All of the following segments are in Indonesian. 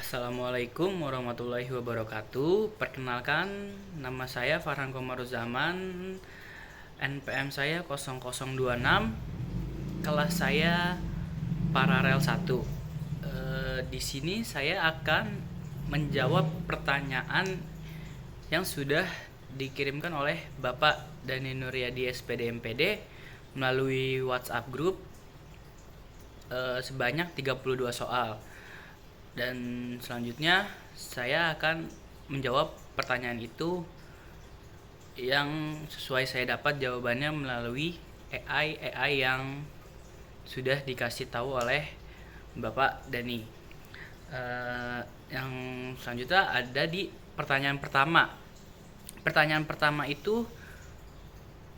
Assalamualaikum warahmatullahi wabarakatuh. Perkenalkan, nama saya Farhan Komaruzaman. NPM saya 0026. Kelas saya Paralel 1. Di sini saya akan menjawab pertanyaan yang sudah dikirimkan oleh Bapak Dani Nuryadi SPD MPD melalui WhatsApp group sebanyak 32 soal. Dan selanjutnya saya akan menjawab pertanyaan itu yang sesuai saya dapat jawabannya melalui AI yang sudah dikasih tahu oleh Bapak Dani. Yang selanjutnya ada di pertanyaan pertama. Pertanyaan pertama itu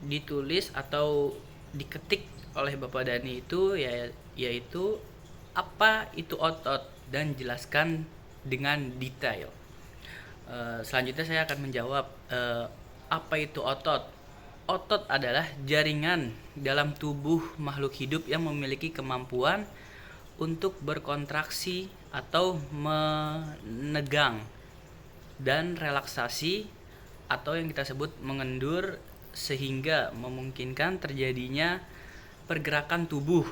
ditulis atau diketik oleh Bapak Dani itu yaitu apa itu otot, dan jelaskan dengan detail. Selanjutnya saya akan menjawab apa itu otot. Otot adalah jaringan dalam tubuh makhluk hidup yang memiliki kemampuan untuk berkontraksi atau menegang dan relaksasi atau yang kita sebut mengendur, sehingga memungkinkan terjadinya pergerakan tubuh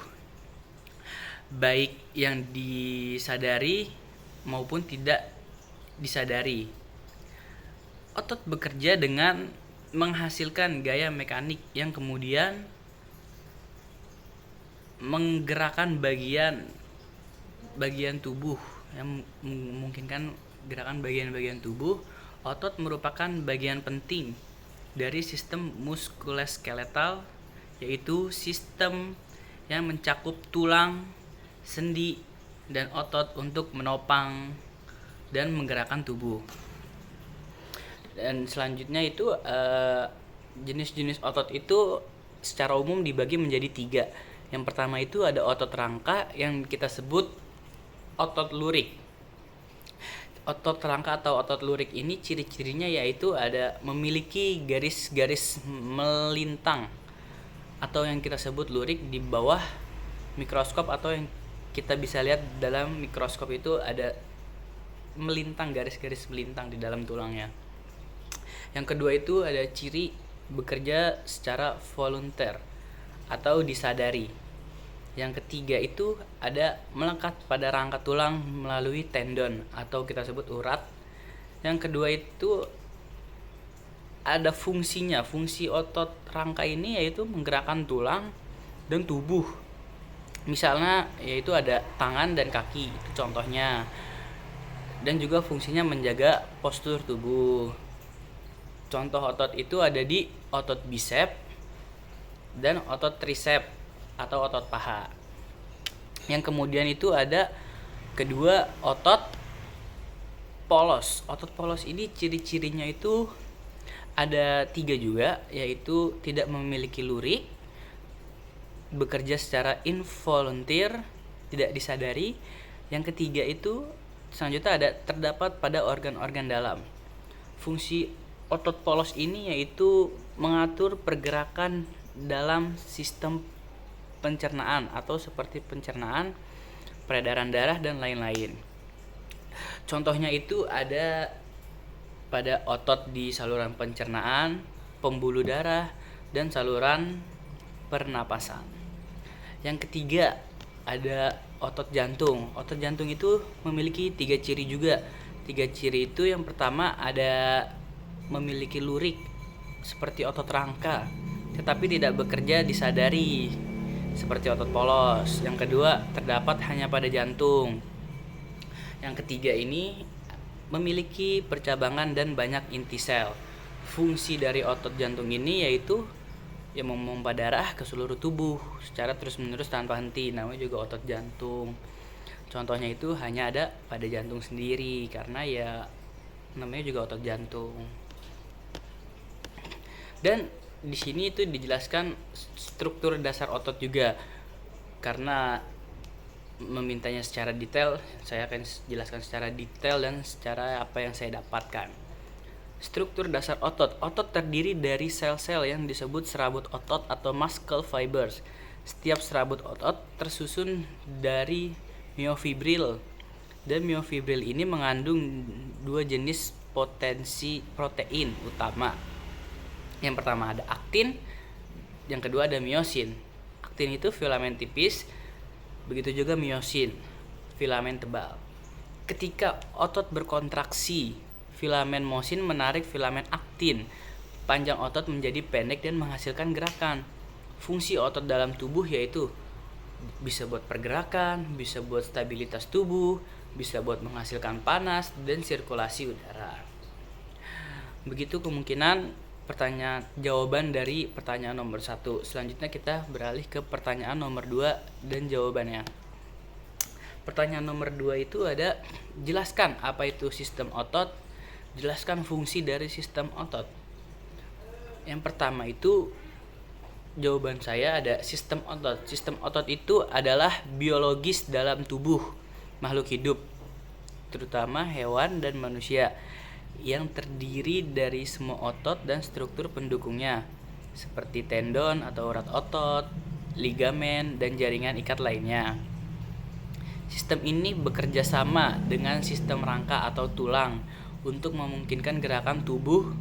baik yang disadari maupun tidak disadari. Otot bekerja dengan menghasilkan gaya mekanik yang kemudian menggerakkan bagian tubuh yang memungkinkan gerakan bagian-bagian tubuh. Otot merupakan bagian penting dari sistem muskuloskeletal, yaitu sistem yang mencakup tulang, sendi, dan otot untuk menopang dan menggerakkan tubuh. Dan selanjutnya itu jenis-jenis otot itu secara umum dibagi menjadi 3. Yang pertama itu ada otot rangka yang kita sebut otot lurik. Otot rangka atau otot lurik ini ciri-cirinya yaitu ada memiliki garis-garis melintang atau yang kita sebut lurik di bawah mikroskop, atau yang kita bisa lihat dalam mikroskop itu ada melintang, garis-garis melintang di dalam tulangnya. Yang kedua itu ada ciri bekerja secara volunteer atau disadari. Yang ketiga itu ada melekat pada rangka tulang melalui tendon atau kita sebut urat. Yang kedua itu ada fungsinya. Fungsi otot rangka ini yaitu menggerakkan tulang dan tubuh. Misalnya yaitu ada tangan dan kaki, itu contohnya. Dan juga fungsinya menjaga postur tubuh. Contoh otot itu ada di otot bisep dan otot tricep atau otot paha. Yang kemudian itu ada kedua otot polos. Otot polos ini ciri-cirinya itu ada 3 juga, yaitu tidak memiliki lurik, bekerja secara involunteer, tidak disadari. Yang ketiga itu selanjutnya ada terdapat pada organ-organ dalam. Fungsi otot polos ini yaitu mengatur pergerakan dalam sistem pencernaan atau seperti pencernaan, peredaran darah, dan lain-lain. Contohnya itu ada pada otot di saluran pencernaan, pembuluh darah, dan saluran pernapasan. Yang ketiga ada otot jantung. Otot jantung itu memiliki 3 ciri juga. 3 ciri itu yang pertama ada memiliki lurik seperti otot rangka, tetapi tidak bekerja disadari seperti otot polos. Yang kedua terdapat hanya pada jantung. Yang ketiga ini memiliki percabangan dan banyak inti sel. Fungsi dari otot jantung ini yaitu memompa darah ke seluruh tubuh secara terus-menerus tanpa henti, namanya juga otot jantung. Contohnya itu hanya ada pada jantung sendiri karena namanya juga otot jantung. Dan di sini itu dijelaskan struktur dasar otot juga. Karena memintanya secara detail, saya akan jelaskan secara detail dan secara apa yang saya dapatkan. Struktur dasar otot. Otot terdiri dari sel-sel yang disebut serabut otot atau muscle fibers. Setiap serabut otot tersusun dari myofibril Dan miofibril ini mengandung dua jenis potensi protein utama. Yang pertama ada aktin, yang kedua ada miosin. Aktin itu filamen tipis, begitu juga miosin, filamen tebal. Ketika otot berkontraksi, filamen miosin menarik filamen aktin. Panjang otot menjadi pendek dan menghasilkan gerakan. Fungsi otot dalam tubuh yaitu bisa buat pergerakan, bisa buat stabilitas tubuh, bisa buat menghasilkan panas dan sirkulasi udara. Begitu kemungkinan jawaban dari pertanyaan nomor 1. Selanjutnya kita beralih ke pertanyaan nomor 2 dan jawabannya. Pertanyaan nomor 2 itu ada, jelaskan apa itu sistem otot, jelaskan fungsi dari sistem otot. Yang pertama itu jawaban saya ada sistem otot. Sistem otot itu adalah biologis dalam tubuh makhluk hidup, terutama hewan dan manusia, yang terdiri dari semua otot dan struktur pendukungnya seperti tendon atau urat otot, ligamen, dan jaringan ikat lainnya. Sistem ini bekerja sama dengan sistem rangka atau tulang untuk memungkinkan gerakan tubuh,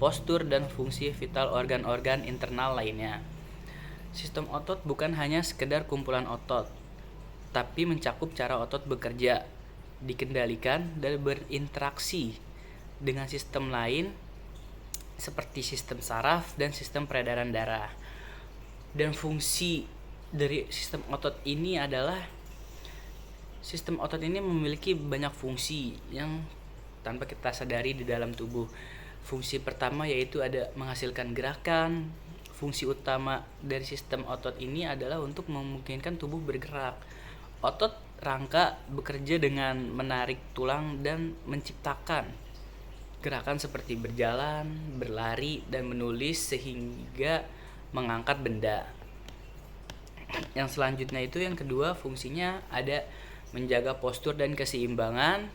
postur, dan fungsi vital organ-organ internal lainnya. Sistem otot bukan hanya sekedar kumpulan otot, tapi mencakup cara otot bekerja, dikendalikan, dan berinteraksi dengan sistem lain seperti sistem saraf dan sistem peredaran darah. Dan fungsi dari sistem otot ini adalah, sistem otot ini memiliki banyak fungsi yang tanpa kita sadari di dalam tubuh. Fungsi pertama yaitu ada menghasilkan gerakan. Fungsi utama dari sistem otot ini adalah untuk memungkinkan tubuh bergerak. Otot rangka bekerja dengan menarik tulang dan menciptakan gerakan seperti berjalan, berlari, dan menulis sehingga mengangkat benda. Yang selanjutnya itu yang kedua, fungsinya ada menjaga postur dan keseimbangan.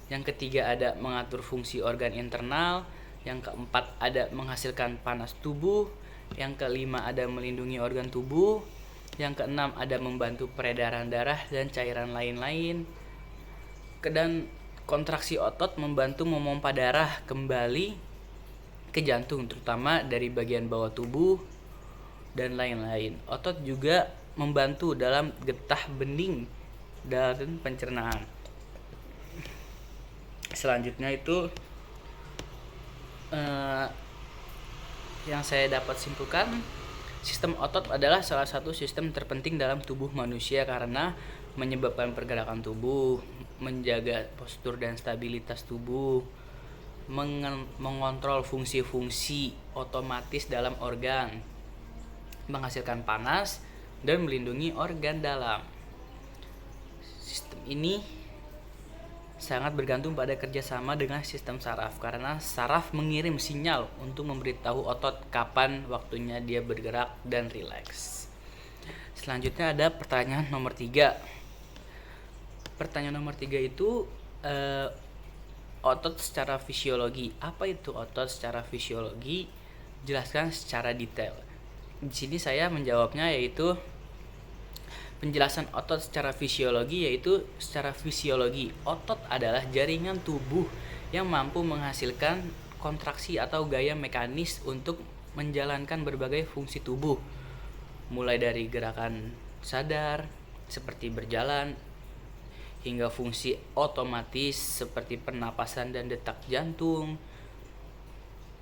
Yang ketiga ada mengatur fungsi organ internal. Yang keempat ada menghasilkan panas tubuh. Yang kelima ada melindungi organ tubuh. Yang keenam ada membantu peredaran darah dan cairan lain-lain. Dan kontraksi otot membantu memompa darah kembali ke jantung, terutama dari bagian bawah tubuh dan lain-lain. Otot juga membantu dalam getah bening dan pencernaan. Selanjutnya itu yang saya dapat simpulkan, sistem otot adalah salah satu sistem terpenting dalam tubuh manusia karena menyebabkan pergerakan tubuh, menjaga postur dan stabilitas tubuh, mengontrol fungsi-fungsi otomatis dalam organ, menghasilkan panas, dan melindungi organ dalam. Sistem ini sangat bergantung pada kerjasama dengan sistem saraf, karena saraf mengirim sinyal untuk memberitahu otot kapan waktunya dia bergerak dan rileks. Selanjutnya ada pertanyaan nomor 3. Pertanyaan nomor 3 itu otot secara fisiologi. Apa itu otot secara fisiologi? Jelaskan secara detail. Di sini saya menjawabnya yaitu penjelasan otot secara fisiologi, yaitu secara fisiologi otot adalah jaringan tubuh yang mampu menghasilkan kontraksi atau gaya mekanis untuk menjalankan berbagai fungsi tubuh, mulai dari gerakan sadar seperti berjalan hingga fungsi otomatis seperti pernapasan dan detak jantung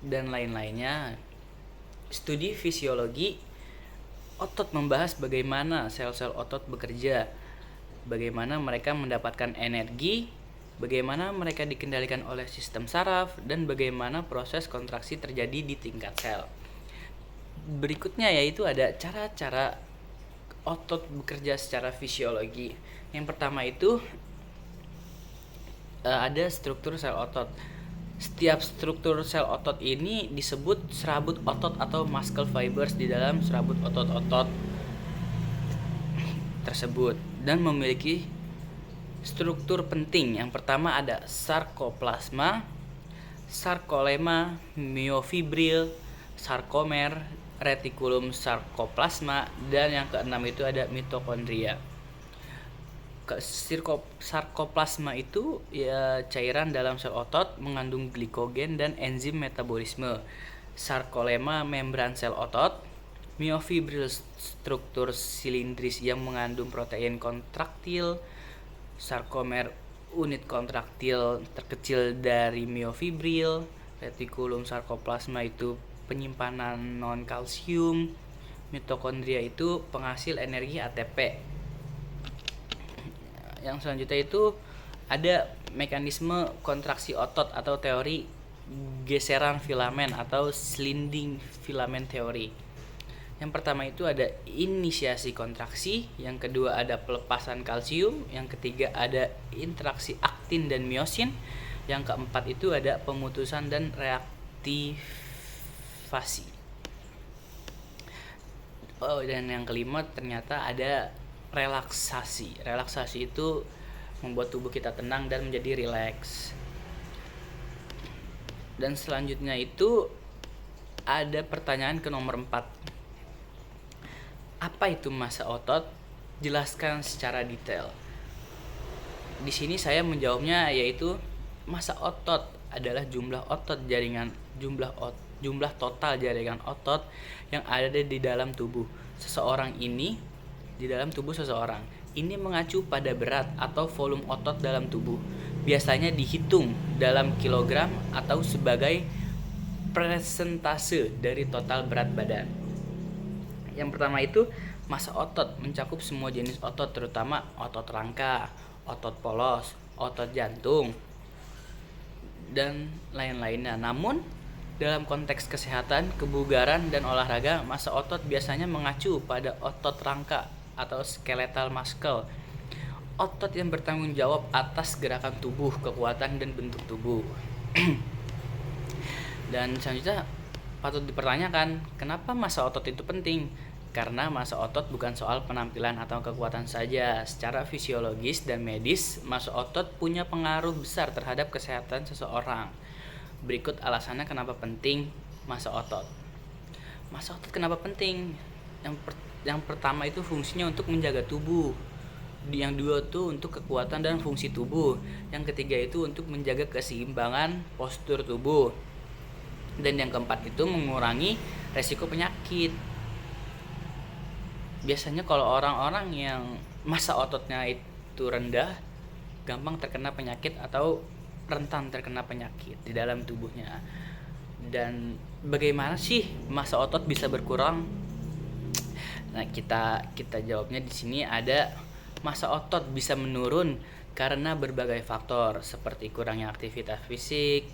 dan lain-lainnya. Studi fisiologi otot membahas bagaimana sel-sel otot bekerja, bagaimana mereka mendapatkan energi, bagaimana mereka dikendalikan oleh sistem saraf, dan bagaimana proses kontraksi terjadi di tingkat sel. Berikutnya yaitu ada cara-cara otot bekerja secara fisiologi. Yang pertama itu ada struktur sel otot. Setiap struktur sel otot ini disebut serabut otot atau muscle fibers di dalam serabut otot-otot tersebut dan memiliki struktur penting. Yang pertama ada sarkoplasma, sarkolema, miofibril, sarkomer, retikulum sarkoplasma, dan yang keenam itu ada mitokondria. Sarkoplasma itu ya cairan dalam sel otot mengandung glikogen dan enzim metabolisme. Sarkolema membran sel otot. Myofibril struktur silindris yang mengandung protein kontraktil. Sarkomer unit kontraktil terkecil dari myofibril. Retikulum sarkoplasma itu penyimpanan non kalsium. Mitokondria itu penghasil energi ATP. Yang selanjutnya itu ada mekanisme kontraksi otot atau teori geseran filamen atau sliding filament teori. Yang pertama itu ada inisiasi kontraksi, yang kedua ada pelepasan kalsium, yang ketiga ada interaksi aktin dan miosin, yang keempat itu ada pemutusan dan reaktivasi. Dan yang kelima ternyata ada relaksasi. Relaksasi itu membuat tubuh kita tenang dan menjadi rileks. Dan selanjutnya itu ada pertanyaan ke nomor 4. Apa itu massa otot? Jelaskan secara detail. Di sini saya menjawabnya yaitu massa otot adalah jumlah total jaringan otot yang ada di dalam tubuh seseorang ini. Di dalam tubuh seseorang ini mengacu pada berat atau volume otot dalam tubuh, biasanya dihitung dalam kilogram atau sebagai persentase dari total berat badan. Yang pertama itu massa otot mencakup semua jenis otot, terutama otot rangka, otot polos, otot jantung, dan lain-lainnya. Namun dalam konteks kesehatan, kebugaran, dan olahraga, massa otot biasanya mengacu pada otot rangka atau skeletal muscle, otot yang bertanggung jawab atas gerakan tubuh, kekuatan, dan bentuk tubuh. Dan selanjutnya patut dipertanyakan, kenapa massa otot itu penting? Karena massa otot bukan soal penampilan atau kekuatan saja. Secara fisiologis dan medis, massa otot punya pengaruh besar terhadap kesehatan seseorang. Berikut alasannya kenapa penting massa otot. Massa otot kenapa penting? Yang pertama itu fungsinya untuk menjaga tubuh. Yang dua itu untuk kekuatan dan fungsi tubuh. Yang ketiga itu untuk menjaga keseimbangan postur tubuh. Dan yang keempat itu mengurangi resiko penyakit. Biasanya kalau orang-orang yang massa ototnya itu rendah, gampang terkena penyakit atau rentan terkena penyakit di dalam tubuhnya. Dan bagaimana sih massa otot bisa berkurang? Nah, kita jawabnya di sini ada massa otot bisa menurun karena berbagai faktor seperti kurangnya aktivitas fisik.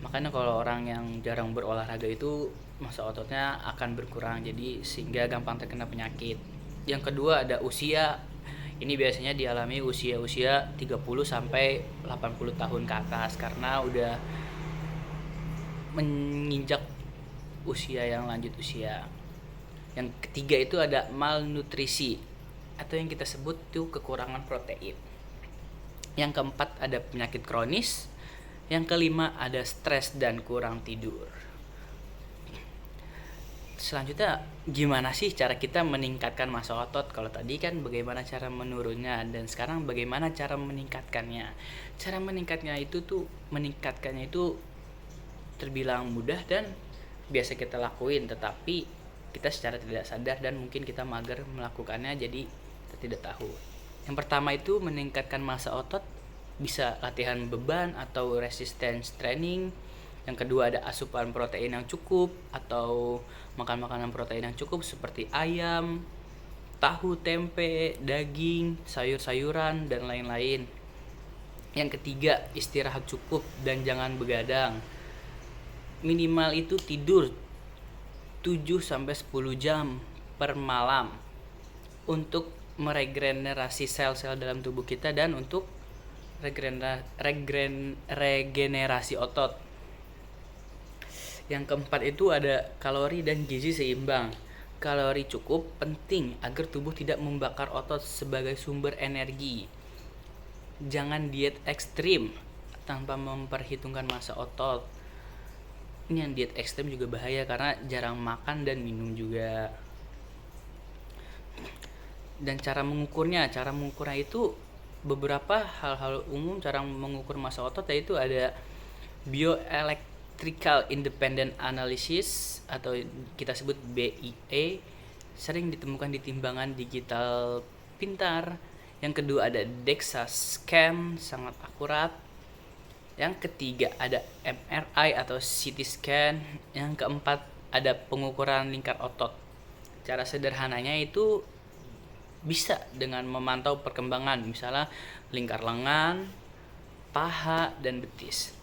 Makanya kalau orang yang jarang berolahraga itu massa ototnya akan berkurang, jadi sehingga gampang terkena penyakit. Yang kedua ada usia. Ini biasanya dialami usia 30 sampai 80 tahun ke atas karena udah menginjak usia yang lanjut usia. Yang ketiga itu ada malnutrisi atau yang kita sebut itu kekurangan protein. Yang keempat ada penyakit kronis. Yang kelima ada stres dan kurang tidur. Selanjutnya, gimana sih cara kita meningkatkan massa otot? Kalau tadi kan bagaimana cara menurunnya, dan sekarang bagaimana cara meningkatkannya. Cara meningkatkannya itu terbilang mudah dan biasa kita lakuin, tetapi kita secara tidak sadar dan mungkin kita mager melakukannya, jadi kita tidak tahu. Yang pertama itu meningkatkan massa otot, bisa latihan beban atau resistance training. Yang kedua ada asupan protein yang cukup atau makan makanan protein yang cukup seperti ayam, tahu, tempe, daging, sayur-sayuran, dan lain-lain. Yang ketiga istirahat cukup dan jangan begadang. Minimal itu tidur 7-10 jam per malam untuk meregenerasi sel-sel dalam tubuh kita dan untuk regenerasi otot. Yang keempat itu ada kalori dan gizi seimbang. Kalori cukup penting agar tubuh tidak membakar otot sebagai sumber energi. Jangan diet ekstrim tanpa memperhitungkan massa otot. Ini yang diet ekstrim juga bahaya karena jarang makan dan minum juga. Dan cara mengukurnya itu beberapa hal-hal umum cara mengukur massa otot, yaitu ada bioelectrical independent analysis atau kita sebut BIA, sering ditemukan di timbangan digital pintar. Yang kedua ada DEXA scan, sangat akurat. Yang ketiga ada MRI atau CT scan. Yang keempat ada pengukuran lingkar otot. Cara sederhananya itu bisa dengan memantau perkembangan, misalnya lingkar lengan, paha, dan betis.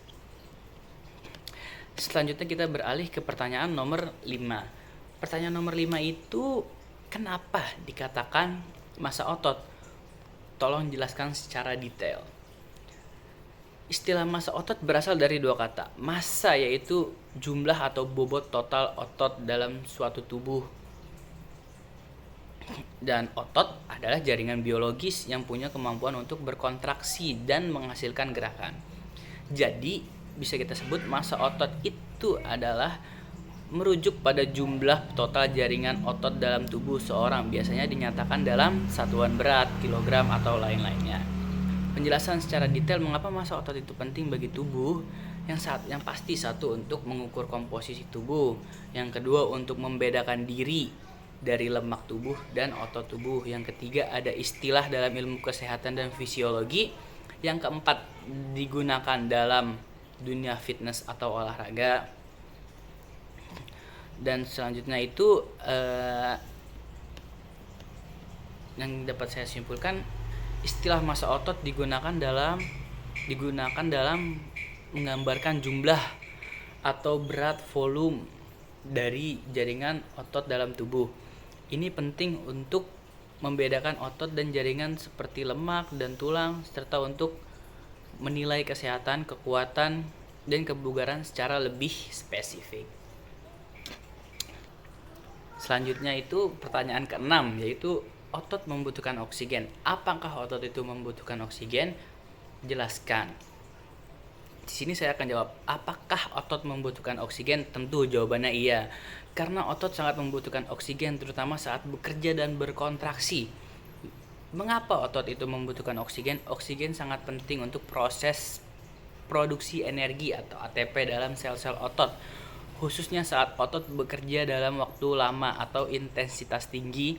Selanjutnya kita beralih ke pertanyaan nomor 5. Pertanyaan nomor 5 itu, kenapa dikatakan massa otot? Tolong jelaskan secara detail. Istilah massa otot berasal dari dua kata. Massa yaitu jumlah atau bobot total otot dalam suatu tubuh. Dan otot adalah jaringan biologis yang punya kemampuan untuk berkontraksi dan menghasilkan gerakan. Jadi bisa kita sebut massa otot itu adalah merujuk pada jumlah total jaringan otot dalam tubuh seorang, biasanya dinyatakan dalam satuan berat, kilogram, atau lain-lainnya. Penjelasan secara detail mengapa massa otot itu penting bagi tubuh. Yang pasti, satu, untuk mengukur komposisi tubuh. Yang kedua, untuk membedakan diri dari lemak tubuh dan otot tubuh. Yang ketiga, ada istilah dalam ilmu kesehatan dan fisiologi. Yang keempat, digunakan dalam dunia fitness atau olahraga. Dan selanjutnya itu yang dapat saya simpulkan, istilah massa otot digunakan dalam menggambarkan jumlah atau berat volume dari jaringan otot dalam tubuh. Ini penting untuk membedakan otot dan jaringan seperti lemak dan tulang, serta untuk menilai kesehatan, kekuatan, dan kebugaran secara lebih spesifik. Selanjutnya itu pertanyaan ke-6, yaitu otot membutuhkan oksigen. Apakah otot itu membutuhkan oksigen? Jelaskan. Di sini saya akan jawab, apakah otot membutuhkan oksigen? Tentu jawabannya iya. Karena otot sangat membutuhkan oksigen, terutama saat bekerja dan berkontraksi. Mengapa otot itu membutuhkan oksigen? Oksigen sangat penting untuk proses produksi energi atau ATP dalam sel-sel otot, khususnya saat otot bekerja dalam waktu lama atau intensitas tinggi.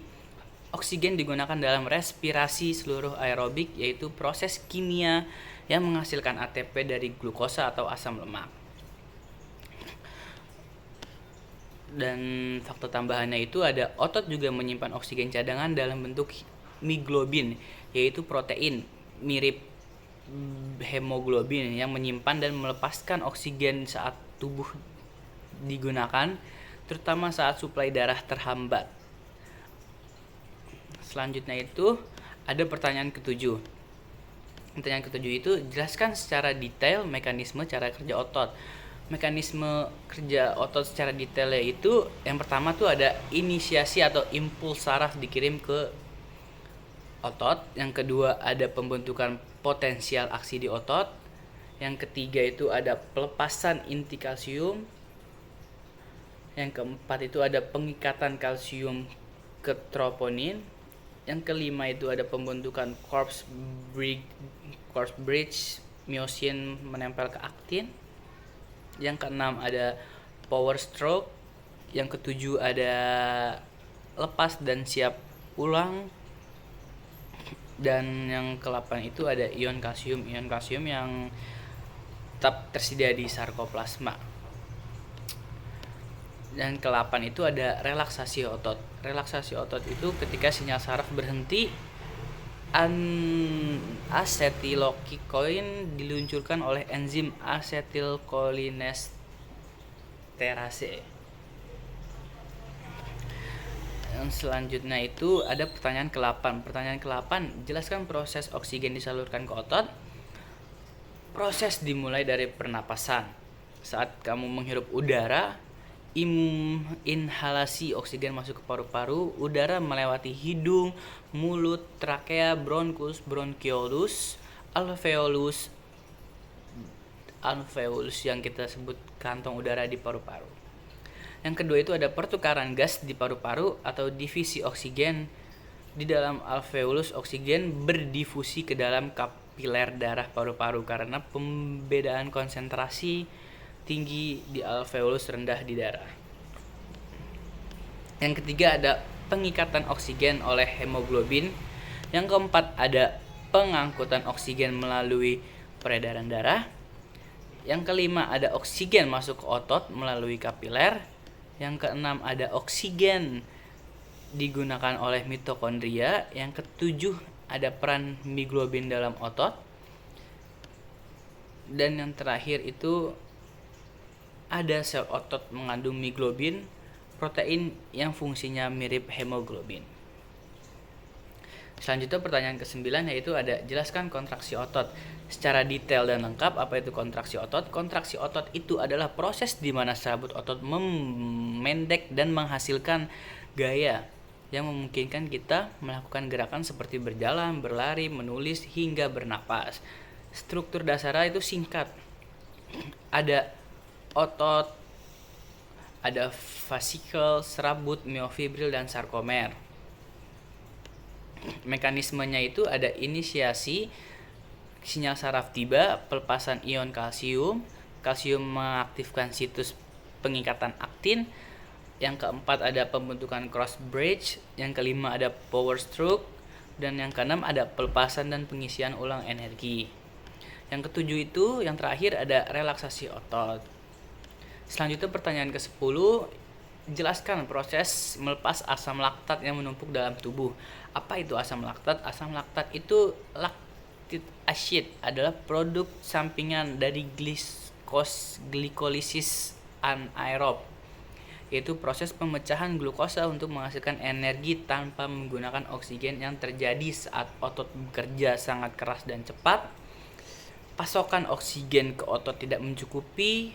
Oksigen digunakan dalam respirasi seluruh aerobik, yaitu proses kimia yang menghasilkan ATP dari glukosa atau asam lemak. Dan faktor tambahannya itu ada, otot juga menyimpan oksigen cadangan dalam bentuk mioglobin, yaitu protein mirip hemoglobin yang menyimpan dan melepaskan oksigen saat tubuh digunakan, terutama saat suplai darah terhambat. Selanjutnya itu ada pertanyaan ke-7. Pertanyaan ke-7 itu, jelaskan secara detail mekanisme cara kerja otot. Mekanisme kerja otot secara detail yaitu, yang pertama tuh ada inisiasi atau impuls saraf dikirim ke otot. Yang kedua ada pembentukan potensial aksi di otot. Yang ketiga itu ada pelepasan inti kalsium. Yang keempat itu ada pengikatan kalsium ke troponin. Yang kelima itu ada pembentukan corpse bridge myosin menempel ke aktin. Yang keenam ada power stroke. Yang ketujuh ada lepas dan siap ulang. Dan yang ke-8 itu ada ion kalsium yang tetap tersedia di sarkoplasma. Dan ke-8 itu ada relaksasi otot. Relaksasi otot itu ketika sinyal saraf berhenti, asetilokikoin diluncurkan oleh enzim asetilkolinesterase. Yang selanjutnya itu ada pertanyaan ke-8. Pertanyaan ke-8, jelaskan proses oksigen disalurkan ke otot. Proses dimulai dari pernapasan. Saat kamu menghirup udara, inhalasi oksigen masuk ke paru-paru, udara melewati hidung, mulut, trakea, bronkus, bronchiolus, alveolus yang kita sebut kantong udara di paru-paru. Yang kedua itu ada pertukaran gas di paru-paru atau divisi oksigen Di dalam alveolus, oksigen berdifusi ke dalam kapiler darah paru-paru karena pembedaan konsentrasi tinggi di alveolus, rendah di darah. Yang ketiga ada pengikatan oksigen oleh hemoglobin. Yang keempat ada pengangkutan oksigen melalui peredaran darah. Yang kelima ada oksigen masuk ke otot melalui kapiler. Yang keenam ada oksigen digunakan oleh mitokondria. Yang ketujuh ada peran hemoglobin dalam otot. Dan yang terakhir itu ada sel otot mengandung mioglobin, protein yang fungsinya mirip hemoglobin. Selanjutnya pertanyaan ke-9 yaitu ada jelaskan kontraksi otot secara detail dan lengkap. Apa itu kontraksi otot? Kontraksi otot itu adalah proses di mana serabut otot memendek dan menghasilkan gaya yang memungkinkan kita melakukan gerakan seperti berjalan, berlari, menulis, hingga bernapas. Struktur dasarnya itu singkat. Ada otot, ada vasikel, serabut, miofibril, dan sarkomer. Mekanismenya itu ada inisiasi, sinyal saraf tiba, pelepasan ion kalsium, kalsium mengaktifkan situs pengikatan aktin. Yang keempat ada pembentukan cross bridge, yang kelima ada power stroke, dan yang keenam ada pelepasan dan pengisian ulang energi. Yang ketujuh itu yang terakhir ada relaksasi otot. Selanjutnya pertanyaan ke-10, jelaskan proses melepas asam laktat yang menumpuk dalam tubuh. Apa itu asam laktat? Asam laktat itu lactic acid, adalah produk sampingan dari glikolisis anaerob, yaitu proses pemecahan glukosa untuk menghasilkan energi tanpa menggunakan oksigen yang terjadi saat otot bekerja sangat keras dan cepat. Pasokan oksigen ke otot tidak mencukupi,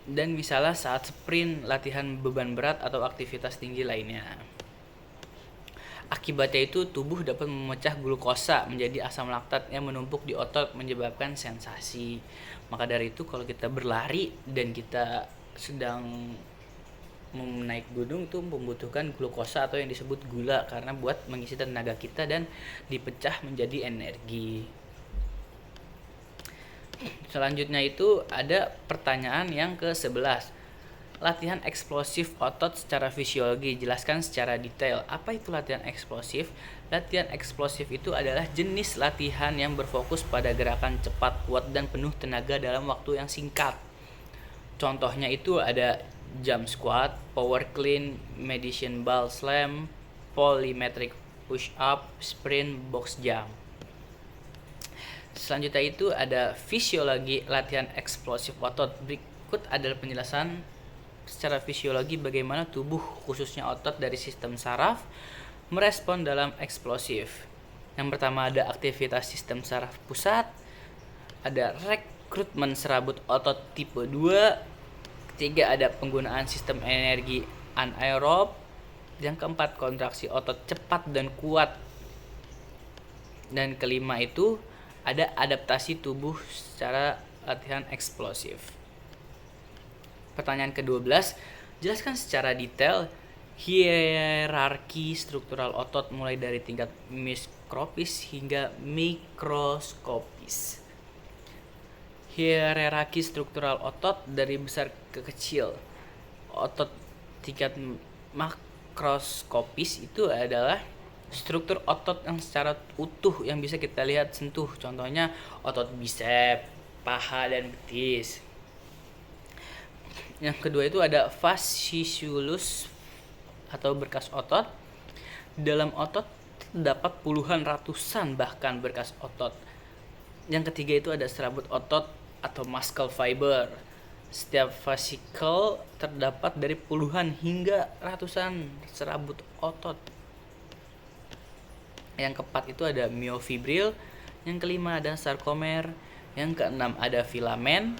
dan misalnya saat sprint, latihan beban berat, atau aktivitas tinggi lainnya. Akibatnya itu tubuh dapat memecah glukosa menjadi asam laktat yang menumpuk di otot menyebabkan sensasi. Maka dari itu kalau kita berlari dan kita sedang menaik gunung itu membutuhkan glukosa atau yang disebut gula karena buat mengisi tenaga kita dan dipecah menjadi energi. Selanjutnya itu ada pertanyaan yang ke-11. Latihan eksplosif otot secara fisiologi, jelaskan secara detail. Apa itu latihan eksplosif? Latihan eksplosif itu adalah jenis latihan yang berfokus pada gerakan cepat, kuat, dan penuh tenaga dalam waktu yang singkat. Contohnya itu ada jump squat, power clean, median ball slam, polymetric push up, sprint, box jump. Selanjutnya itu ada fisiologi latihan eksplosif otot. Berikut adalah penjelasan secara fisiologi bagaimana tubuh khususnya otot dari sistem saraf merespon dalam eksplosif. Yang pertama ada aktivitas sistem saraf pusat, ada rekrutmen serabut otot tipe 2, ketiga ada penggunaan sistem energi anaerob, yang keempat kontraksi otot cepat dan kuat, dan kelima itu ada adaptasi tubuh secara latihan eksplosif. Pertanyaan ke-12, jelaskan secara detail hierarki struktural otot mulai dari tingkat mikroskopis hingga mikroskopis. Hierarki struktural otot dari besar ke kecil. Otot tingkat makroskopis itu adalah struktur otot yang secara utuh yang bisa kita lihat sentuh. Contohnya otot bisep, paha, dan betis. Yang kedua itu ada fasciculus atau berkas otot. Dalam otot terdapat puluhan, ratusan, bahkan berkas otot. Yang ketiga itu ada serabut otot atau muscle fiber. Setiap vasikel terdapat dari puluhan hingga ratusan serabut otot. Yang keempat itu ada miofibril. Yang kelima ada sarkomer. Yang keenam ada filamen.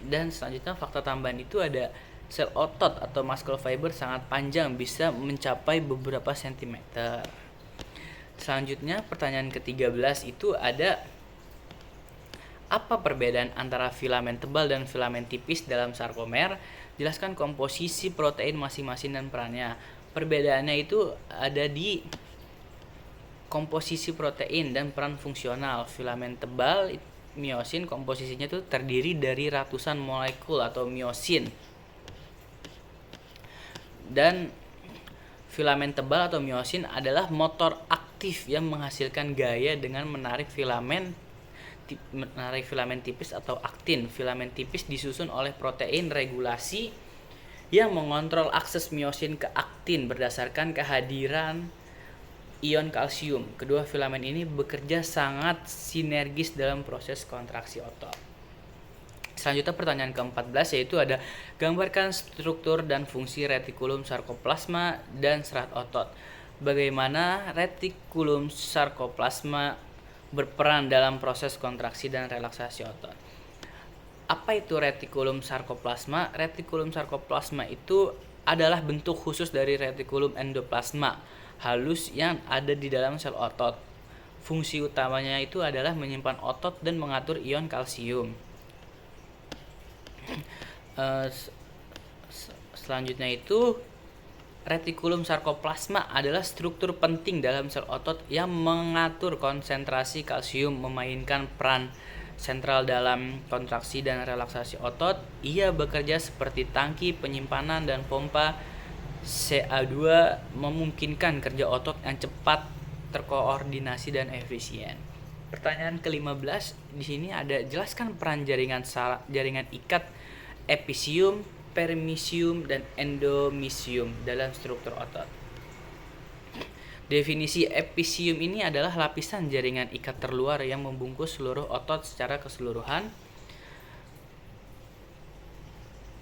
Dan selanjutnya fakta tambahan itu ada sel otot atau muscle fiber sangat panjang, bisa mencapai beberapa sentimeter. Selanjutnya pertanyaan ke-13 itu ada Apa perbedaan antara filamen tebal dan filamen tipis dalam sarkomer? Jelaskan komposisi protein masing-masing dan perannya. Perbedaannya itu ada di komposisi protein dan peran fungsional. Filamen tebal miosin komposisinya itu terdiri dari ratusan molekul atau miosin. Dan filamen tebal atau miosin adalah motor aktif yang menghasilkan gaya dengan menarik filamen tipis atau aktin. Filamen tipis disusun oleh protein regulasi yang mengontrol akses miosin ke aktin berdasarkan kehadiran ion kalsium. Kedua filamen ini bekerja sangat sinergis dalam proses kontraksi otot. Selanjutnya pertanyaan ke-14 yaitu ada gambarkan struktur dan fungsi retikulum sarkoplasma dan serat otot. Bagaimana retikulum sarkoplasma berperan dalam proses kontraksi dan relaksasi otot. Apa itu retikulum sarkoplasma? Retikulum sarkoplasma itu adalah bentuk khusus dari retikulum endoplasma halus yang ada di dalam sel otot. Fungsi utamanya itu adalah menyimpan otot dan mengatur ion kalsium. Selanjutnya itu retikulum sarkoplasma adalah struktur penting dalam sel otot yang mengatur konsentrasi kalsium, memainkan peran sentral dalam kontraksi dan relaksasi otot. Ia bekerja seperti tangki penyimpanan dan pompa CA2, memungkinkan kerja otot yang cepat, terkoordinasi dan efisien. Pertanyaan ke-15 di sini ada jelaskan peran jaringan ikat episium, permisium, dan endomisium dalam struktur otot. Definisi episium ini adalah lapisan jaringan ikat terluar yang membungkus seluruh otot secara keseluruhan.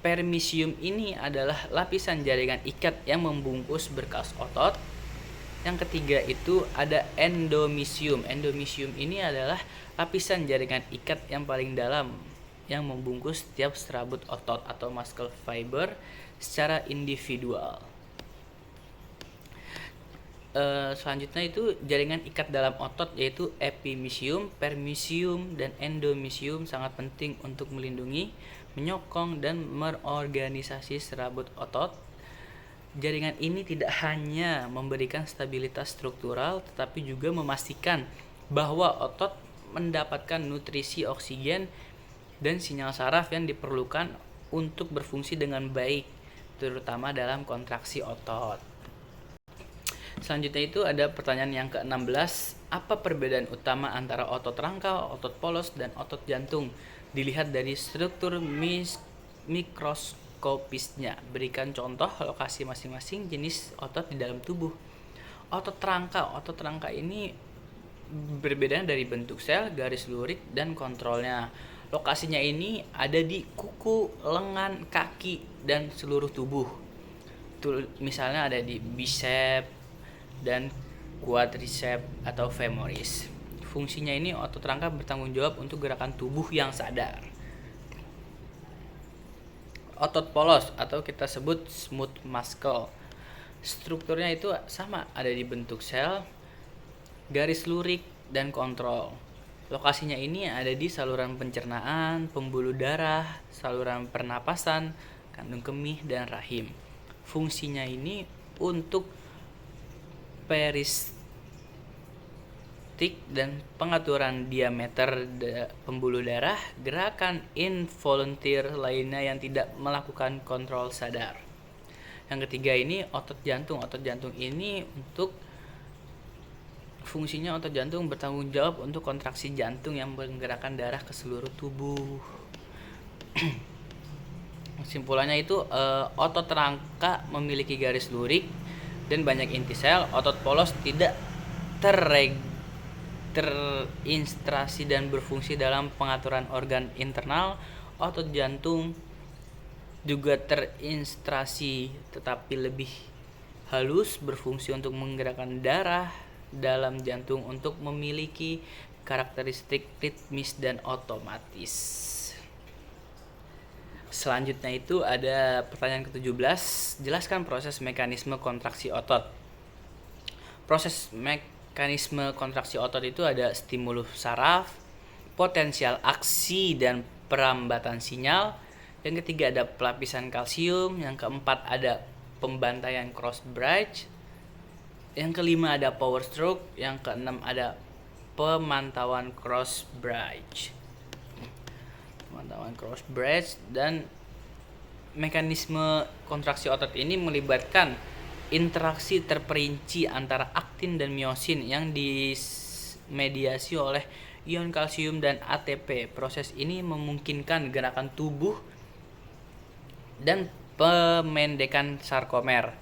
Permisium ini adalah lapisan jaringan ikat yang membungkus berkas otot. Yang ketiga itu ada endomisium. Endomisium ini adalah lapisan jaringan ikat yang paling dalam yang membungkus setiap serabut otot atau muscle fiber secara individual. Selanjutnya itu jaringan ikat dalam otot yaitu epimisium, permisium, dan endomisium sangat penting untuk melindungi, menyokong, dan merorganisasi serabut otot. Jaringan ini tidak hanya memberikan stabilitas struktural tetapi juga memastikan bahwa otot mendapatkan nutrisi oksigen dan sinyal saraf yang diperlukan untuk berfungsi dengan baik, terutama dalam kontraksi otot. Selanjutnya itu ada pertanyaan yang ke-16, apa perbedaan utama antara otot rangka, otot polos, dan otot jantung? Dilihat dari struktur mikroskopisnya. Berikan contoh lokasi masing-masing jenis otot di dalam tubuh. Otot rangka ini berbeda dari bentuk sel, garis lurik, dan kontrolnya. Lokasinya ini ada di kuku, lengan, kaki, dan seluruh tubuh. Misalnya ada di bicep dan quadricep atau femoris. Fungsinya ini otot rangka bertanggung jawab untuk gerakan tubuh yang sadar. Otot polos atau kita sebut smooth muscle. Strukturnya itu sama, ada di bentuk sel, garis lurik, dan kontrol. Lokasinya ini ada di saluran pencernaan, pembuluh darah, saluran pernapasan, kandung kemih, dan rahim. Fungsinya ini untuk peristik dan pengaturan diameter pembuluh darah, gerakan involunteer lainnya yang tidak melakukan kontrol sadar. Yang ketiga ini otot jantung. Otot jantung ini untuk fungsinya otot jantung bertanggung jawab untuk kontraksi jantung yang menggerakkan darah ke seluruh tubuh. Kesimpulannya itu otot rangka memiliki garis lurik dan banyak inti sel. Otot polos tidak terinstruksi dan berfungsi dalam pengaturan organ internal. Otot jantung juga terinstruksi tetapi lebih halus, berfungsi untuk menggerakkan darah dalam jantung untuk memiliki karakteristik ritmis dan otomatis. Selanjutnya itu ada pertanyaan ke-17, jelaskan proses mekanisme kontraksi otot. Proses mekanisme kontraksi otot itu ada stimulus saraf, potensial aksi dan perambatan sinyal. Yang ketiga ada pelapisan kalsium. Yang keempat ada pembantaian cross bridge. Yang kelima ada power stroke. Yang keenam ada pemantauan cross bridge. Dan mekanisme kontraksi otot ini melibatkan interaksi terperinci antara aktin dan miosin yang dimediasi oleh ion kalsium dan ATP. Proses ini memungkinkan gerakan tubuh dan pemendekan sarkomer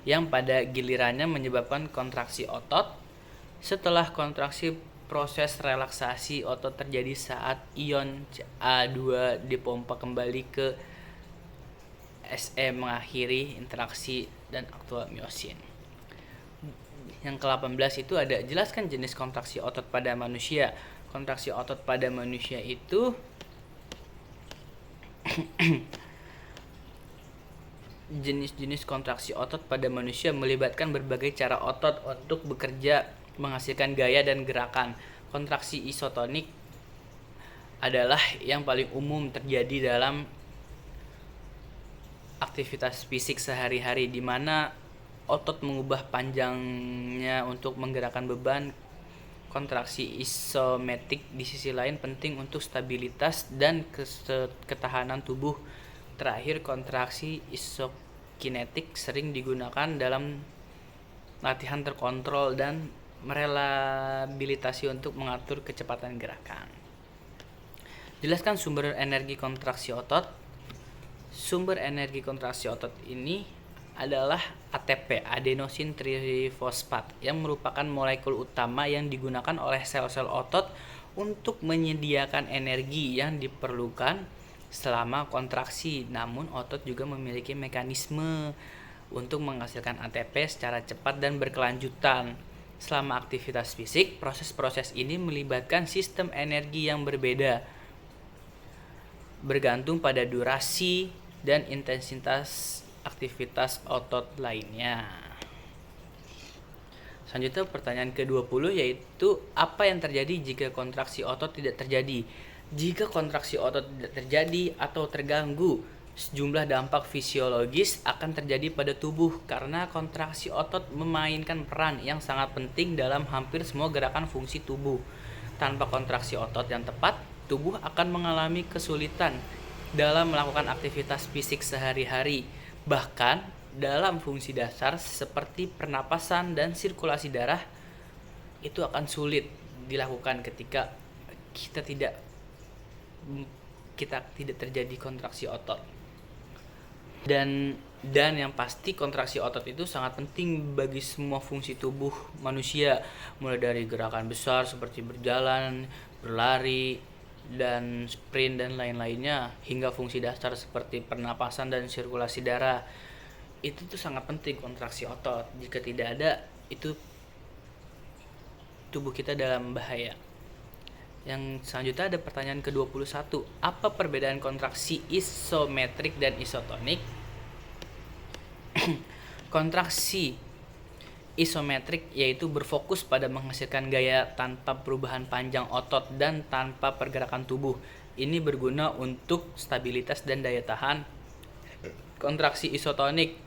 yang pada gilirannya menyebabkan kontraksi otot. Setelah kontraksi, proses relaksasi otot terjadi saat ion Ca2 dipompa kembali ke Se mengakhiri interaksi dan aktual miosin. Yang ke-18 itu ada jelaskan jenis kontraksi otot pada manusia. Kontraksi otot pada manusia itu jenis-jenis kontraksi otot pada manusia melibatkan berbagai cara otot untuk bekerja menghasilkan gaya dan gerakan. Kontraksi isotonik adalah yang paling umum terjadi dalam aktivitas fisik sehari-hari, di mana otot mengubah panjangnya untuk menggerakkan beban. Kontraksi isometrik di sisi lain penting untuk stabilitas dan ketahanan tubuh. Terakhir, kontraksi isokinetik sering digunakan dalam latihan terkontrol dan merehabilitasi untuk mengatur kecepatan gerakan. Jelaskan sumber energi kontraksi otot. Sumber energi kontraksi otot ini adalah ATP, adenosin trifosfat, yang merupakan molekul utama yang digunakan oleh sel-sel otot untuk menyediakan energi yang diperlukan selama kontraksi. Namun otot juga memiliki mekanisme untuk menghasilkan ATP secara cepat dan berkelanjutan. Selama aktivitas fisik, proses-proses ini melibatkan sistem energi yang berbeda, bergantung pada durasi dan intensitas aktivitas otot lainnya. Selanjutnya pertanyaan ke-20, yaitu apa yang terjadi jika kontraksi otot tidak terjadi? Jika kontraksi otot tidak terjadi atau terganggu, sejumlah dampak fisiologis akan terjadi pada tubuh karena kontraksi otot memainkan peran yang sangat penting dalam hampir semua gerakan fungsi tubuh. Tanpa kontraksi otot yang tepat, tubuh akan mengalami kesulitan dalam melakukan aktivitas fisik sehari-hari. Bahkan dalam fungsi dasar seperti pernapasan dan sirkulasi darah itu akan sulit dilakukan ketika kita tidak terjadi kontraksi otot. Dan yang pasti kontraksi otot itu sangat penting bagi semua fungsi tubuh manusia, mulai dari gerakan besar seperti berjalan, berlari, dan sprint dan lain-lainnya, hingga fungsi dasar seperti pernapasan dan sirkulasi darah. Itu tuh sangat penting kontraksi otot. Jika tidak ada, itu tubuh kita dalam bahaya. Yang selanjutnya ada pertanyaan ke-21. Apa perbedaan kontraksi isometrik dan isotonik? Kontraksi isometrik yaitu berfokus pada menghasilkan gaya tanpa perubahan panjang otot dan tanpa pergerakan tubuh. Ini berguna untuk stabilitas dan daya tahan. Kontraksi isotonik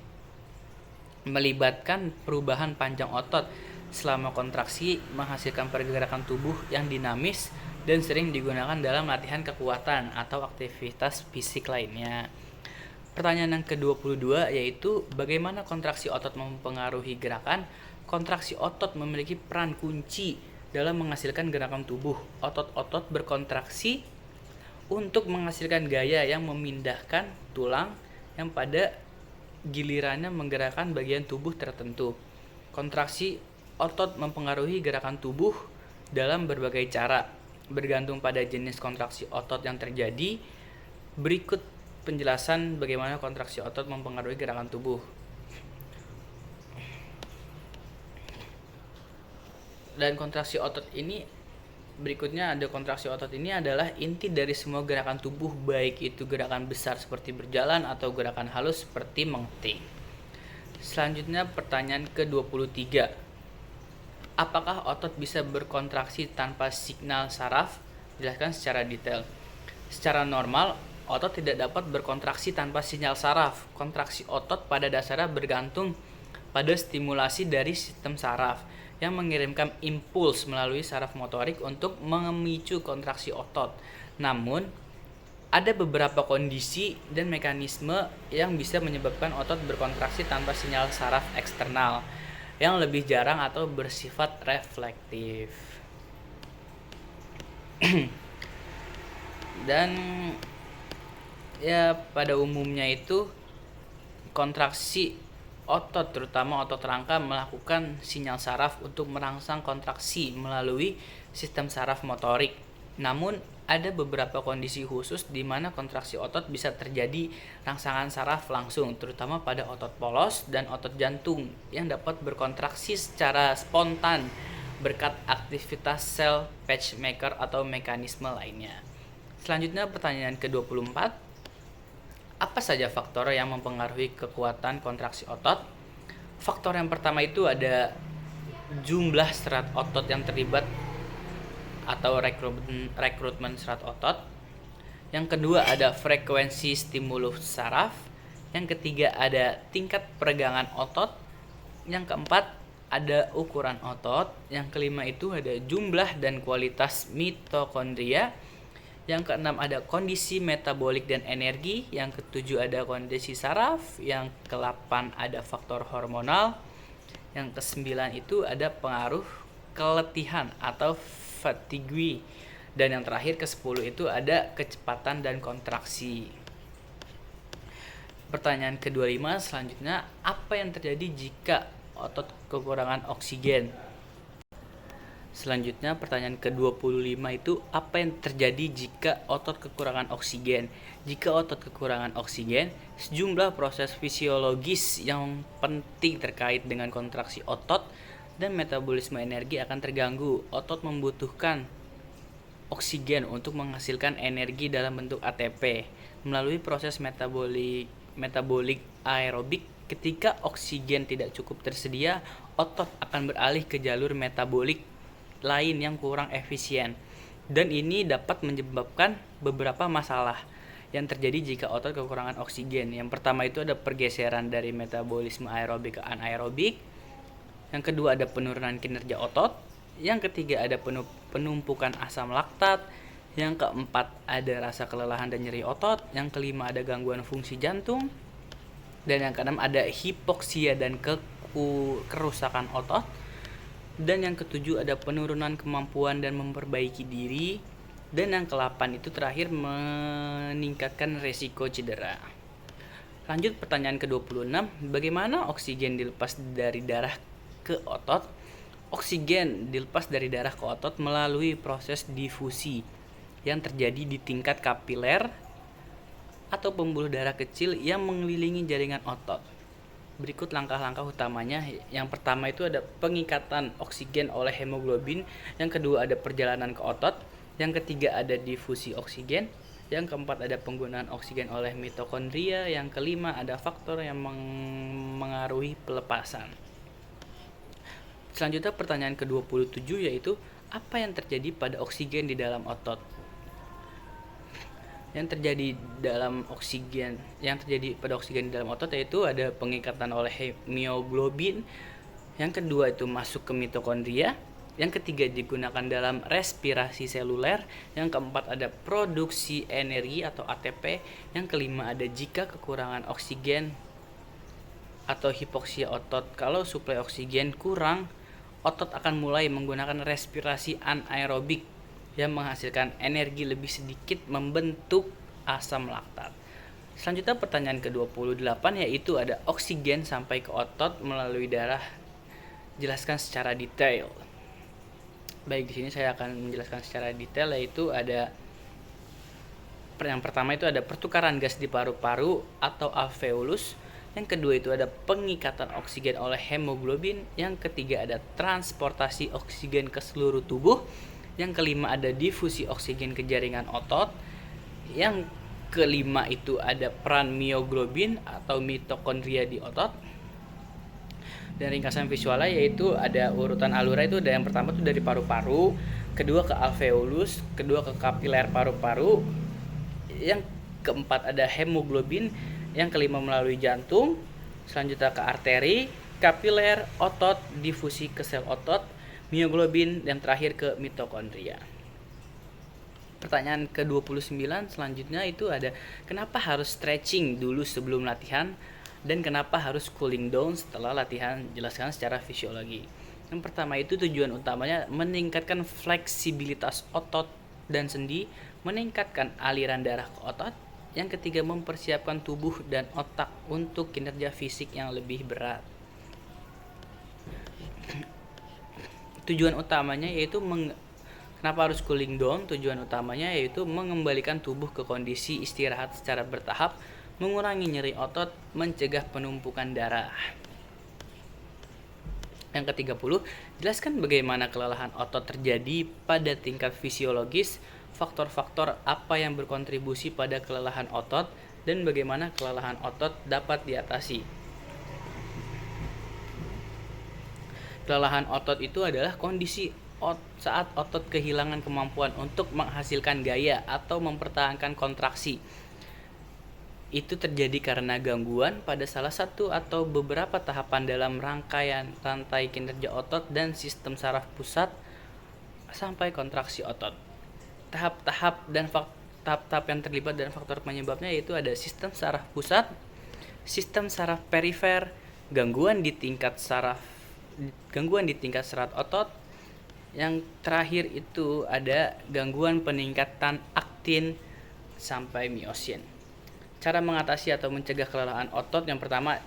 melibatkan perubahan panjang otot selama kontraksi, menghasilkan pergerakan tubuh yang dinamis dan sering digunakan dalam latihan kekuatan atau aktivitas fisik lainnya. Pertanyaan yang ke-22 yaitu bagaimana kontraksi otot mempengaruhi gerakan? Kontraksi otot memiliki peran kunci dalam menghasilkan gerakan tubuh. Otot-otot berkontraksi untuk menghasilkan gaya yang memindahkan tulang yang pada gilirannya menggerakkan bagian tubuh tertentu. Kontraksi otot mempengaruhi gerakan tubuh dalam berbagai cara, bergantung pada jenis kontraksi otot yang terjadi. Berikut penjelasan bagaimana kontraksi otot mempengaruhi gerakan tubuh. Dan kontraksi otot ini, berikutnya ada kontraksi otot ini adalah inti dari semua gerakan tubuh, baik itu gerakan besar seperti berjalan atau gerakan halus seperti mengetik. Selanjutnya pertanyaan ke-23. Apakah otot bisa berkontraksi tanpa signal saraf? Jelaskan secara detail. Secara normal, otot tidak dapat berkontraksi tanpa sinyal saraf. Kontraksi otot pada dasarnya bergantung pada stimulasi dari sistem saraf yang mengirimkan impuls melalui saraf motorik untuk memicu kontraksi otot. Namun, ada beberapa kondisi dan mekanisme yang bisa menyebabkan otot berkontraksi tanpa sinyal saraf eksternal yang lebih jarang atau bersifat reflektif. Dan ya pada umumnya itu kontraksi otot, terutama otot rangka, melakukan sinyal saraf untuk merangsang kontraksi melalui sistem saraf motorik. Namun ada beberapa kondisi khusus di mana kontraksi otot bisa terjadi rangsangan saraf langsung, terutama pada otot polos dan otot jantung yang dapat berkontraksi secara spontan berkat aktivitas sel pacemaker atau mekanisme lainnya. Selanjutnya pertanyaan ke-24. Apa saja faktor yang mempengaruhi kekuatan kontraksi otot? Faktor yang pertama itu ada jumlah serat otot yang terlibat atau rekrutmen serat otot. Yang kedua ada frekuensi stimulus saraf. Yang ketiga ada tingkat peregangan otot. Yang keempat ada ukuran otot. Yang kelima itu ada jumlah dan kualitas mitokondria. Yang keenam ada kondisi metabolik dan energi. Yang ketujuh ada kondisi saraf. Yang ke-8 ada faktor hormonal. Yang ke-9 itu ada pengaruh keletihan atau fatigue. Dan yang terakhir ke-10 itu ada kecepatan dan kontraksi. Pertanyaan ke-25 selanjutnya, apa yang terjadi jika otot kekurangan oksigen? Selanjutnya pertanyaan ke-25 itu, apa yang terjadi jika otot kekurangan oksigen? Jika otot kekurangan oksigen, sejumlah proses fisiologis yang penting terkait dengan kontraksi otot dan metabolisme energi akan terganggu. Otot membutuhkan oksigen untuk menghasilkan energi dalam bentuk ATP melalui proses metabolik aerobik. Ketika oksigen tidak cukup tersedia, otot akan beralih ke jalur metabolik lain yang kurang efisien, dan ini dapat menyebabkan beberapa masalah yang terjadi jika otot kekurangan oksigen. Yang pertama itu ada pergeseran dari metabolisme aerobik ke anaerobik. Yang kedua ada penurunan kinerja otot. Yang ketiga ada penumpukan asam laktat. Yang keempat ada rasa kelelahan dan nyeri otot. Yang kelima ada gangguan fungsi jantung. Dan yang keenam ada hipoksia dan kerusakan otot. Dan yang ketujuh ada penurunan kemampuan dan memperbaiki diri. Dan yang ke-8 itu terakhir meningkatkan resiko cedera. Lanjut pertanyaan ke-26, bagaimana oksigen dilepas dari darah ke otot? Oksigen dilepas dari darah ke otot melalui proses difusi yang terjadi di tingkat kapiler atau pembuluh darah kecil yang mengelilingi jaringan otot. Berikut langkah-langkah utamanya. Yang pertama itu ada pengikatan oksigen oleh hemoglobin. Yang kedua ada perjalanan ke otot. Yang ketiga ada difusi oksigen. Yang keempat ada penggunaan oksigen oleh mitokondria. Yang kelima ada faktor yang mengaruhi pelepasan. Selanjutnya pertanyaan ke-27 yaitu, apa yang terjadi pada oksigen di dalam otot? Yang terjadi pada oksigen di dalam otot yaitu ada pengikatan oleh hemoglobin. Yang kedua itu masuk ke mitokondria. Yang ketiga digunakan dalam respirasi seluler. Yang keempat ada produksi energi atau ATP. Yang kelima ada jika kekurangan oksigen atau hipoksia otot. Kalau suplai oksigen kurang, otot akan mulai menggunakan respirasi anaerobik yang menghasilkan energi lebih sedikit, membentuk asam laktat. Selanjutnya pertanyaan ke-28 yaitu ada oksigen sampai ke otot melalui darah. Jelaskan secara detail. Baik, di sini saya akan menjelaskan secara detail, yaitu ada yang pertama itu ada pertukaran gas di paru-paru atau alveolus. Yang kedua itu ada pengikatan oksigen oleh hemoglobin. Yang ketiga ada transportasi oksigen ke seluruh tubuh. Yang kelima ada difusi oksigen ke jaringan otot. Yang kelima itu ada peran mioglobin atau mitokondria di otot. Dan ringkasan visualnya yaitu ada urutan alura, itu ada yang pertama tuh dari paru-paru, kedua ke alveolus, kedua ke kapiler paru-paru, yang keempat ada hemoglobin, yang kelima melalui jantung, selanjutnya ke arteri, kapiler, otot, difusi ke sel otot, mioglobin, dan terakhir ke mitokondria. Pertanyaan ke-29 selanjutnya itu ada, kenapa harus stretching dulu sebelum latihan dan kenapa harus cooling down setelah latihan? Jelaskan secara fisiologi. Yang pertama itu tujuan utamanya meningkatkan fleksibilitas otot dan sendi, meningkatkan aliran darah ke otot. Yang ketiga, mempersiapkan tubuh dan otak untuk kinerja fisik yang lebih berat. Tujuan utamanya yaitu kenapa harus cooling down? Tujuan utamanya yaitu mengembalikan tubuh ke kondisi istirahat secara bertahap, mengurangi nyeri otot, mencegah penumpukan darah. Yang ke-30, jelaskan bagaimana kelelahan otot terjadi pada tingkat fisiologis, faktor-faktor apa yang berkontribusi pada kelelahan otot, dan bagaimana kelelahan otot dapat diatasi. Kelelahan otot itu adalah kondisi saat otot kehilangan kemampuan untuk menghasilkan gaya atau mempertahankan kontraksi. Itu terjadi karena gangguan pada salah satu atau beberapa tahapan dalam rangkaian rantai kinerja otot dan sistem saraf pusat sampai kontraksi otot. Tahap-tahap yang terlibat dan faktor penyebabnya yaitu ada sistem saraf pusat, sistem saraf perifer, gangguan di tingkat serat otot. Yang terakhir itu ada gangguan peningkatan aktin sampai miosin. Cara mengatasi atau mencegah kelelahan otot yang pertama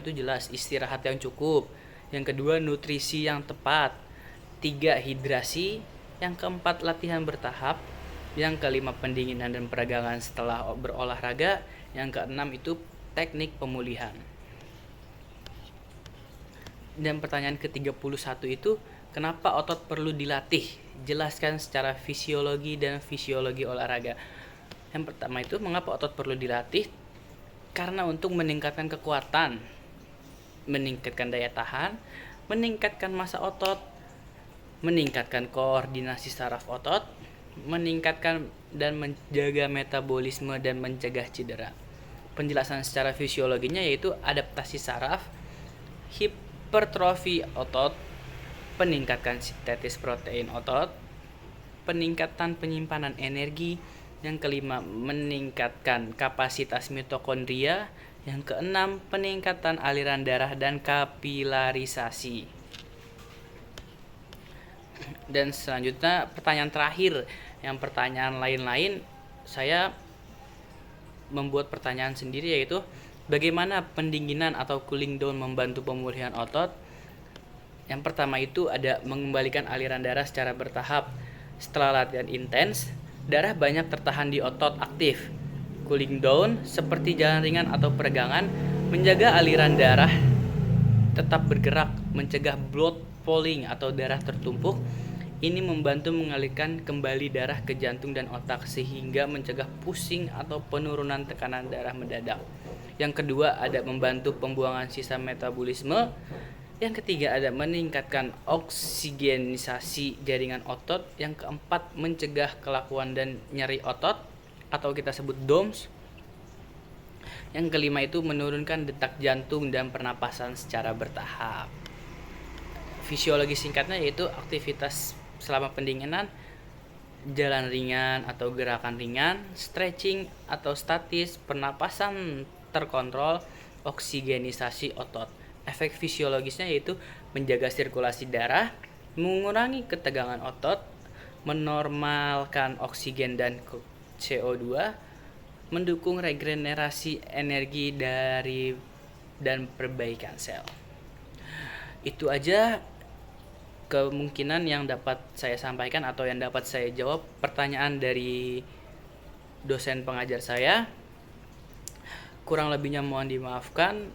itu jelas istirahat yang cukup. Yang kedua, nutrisi yang tepat. 3, hidrasi. Yang keempat, latihan bertahap. Yang kelima, pendinginan dan peregangan setelah berolahraga. Yang keenam itu teknik pemulihan. Dan pertanyaan ke-31 itu, kenapa otot perlu dilatih? Jelaskan secara fisiologi dan fisiologi olahraga. Yang pertama itu, mengapa otot perlu dilatih? Karena untuk meningkatkan kekuatan, meningkatkan daya tahan, meningkatkan massa otot, meningkatkan koordinasi saraf otot, meningkatkan dan menjaga metabolisme dan mencegah cedera. Penjelasan secara fisiologinya yaitu adaptasi saraf, hipertrofi otot, peningkatan sintetis protein otot, peningkatan penyimpanan energi. Yang kelima, meningkatkan kapasitas mitokondria. Yang keenam, peningkatan aliran darah dan kapilarisasi. Dan selanjutnya pertanyaan terakhir, yang pertanyaan lain-lain saya membuat pertanyaan sendiri, yaitu bagaimana pendinginan atau cooling down membantu pemulihan otot. Yang pertama itu ada mengembalikan aliran darah secara bertahap. Setelah latihan intens, darah banyak tertahan di otot aktif. Cooling down seperti jalan ringan atau peregangan menjaga aliran darah tetap bergerak, mencegah blood pooling atau darah tertumpuk. Ini membantu mengalirkan kembali darah ke jantung dan otak sehingga mencegah pusing atau penurunan tekanan darah mendadak. Yang kedua ada membantu pembuangan sisa metabolisme. Yang ketiga ada meningkatkan oksigenisasi jaringan otot. Yang keempat mencegah kelakuan dan nyeri otot atau kita sebut DOMS. Yang kelima itu menurunkan detak jantung dan pernapasan secara bertahap. Fisiologi singkatnya yaitu aktivitas selama pendinginan, jalan ringan atau gerakan ringan, stretching atau statis, pernapasan terkontrol, oksigenisasi otot. Efek fisiologisnya yaitu menjaga sirkulasi darah, mengurangi ketegangan otot, menormalkan oksigen dan CO2, mendukung regenerasi energi dan perbaikan sel. Itu aja kemungkinan yang dapat saya sampaikan atau yang dapat saya jawab pertanyaan dari dosen pengajar saya. Kurang lebihnya mohon dimaafkan.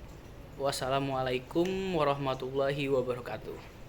Wassalamualaikum warahmatullahi wabarakatuh.